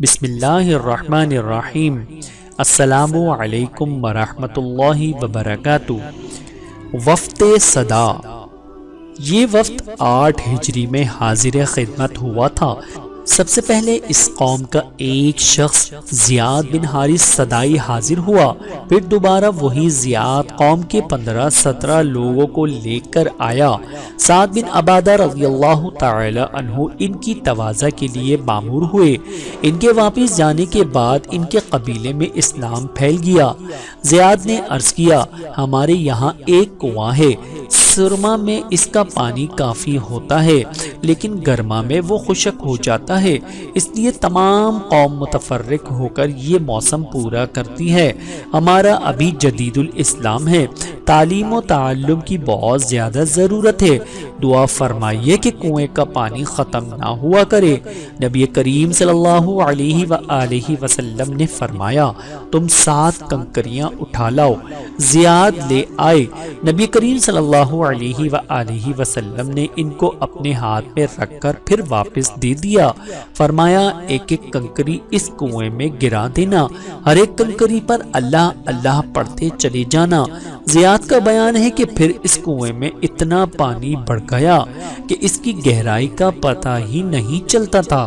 بسم اللہ الرحمن الرحیم۔ السلام علیکم ورحمۃ اللہ وبرکاتہ۔ وفد صدا، یہ وفد 8 ہجری میں حاضر خدمت ہوا تھا۔ سب سے پہلے اس قوم کا ایک شخص زیاد بن حارث صدائی حاضر ہوا، پھر دوبارہ وہی زیاد قوم کے 15-17 لوگوں کو لے کر آیا۔ سعد بن عبادہ رضی اللہ تعالی عنہ ان کی تواضع کے لیے مامور ہوئے۔ ان کے واپس جانے کے بعد ان کے قبیلے میں اسلام پھیل گیا۔ زیاد نے عرض کیا، ہمارے یہاں ایک کنواں ہے، سرما میں اس کا پانی کافی ہوتا ہے لیکن گرما میں وہ خشک ہو جاتا ہے، اس لیے تمام قوم متفرق ہو کر یہ موسم پورا کرتی ہے۔ ہمارا ابھی جدید الاسلام ہے، تعلیم و تعلم کی بہت زیادہ ضرورت ہے، دعا فرمائیے کہ کنویں کا پانی ختم نہ ہوا کرے۔ نبی کریم صلی اللہ علیہ وآلہ وسلم نے فرمایا، تم 7 کنکریاں اٹھا لاؤ۔ زیاد لے آئے۔ نبی کریم صلی اللہ علیہ وآلہ وسلم نے ان کو اپنے ہاتھ میں رکھ کر پھر واپس دے دیا۔ فرمایا، ایک ایک کنکری اس کنویں میں گرا دینا، ہر ایک کنکری پر اللہ اللہ پڑھتے چلے جانا۔ زیاد کا بیان ہے کہ پھر اس کنویں میں اتنا پانی بڑھ گیا کہ اس کی گہرائی کا پتہ ہی نہیں چلتا تھا۔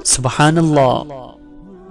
سبحان اللہ۔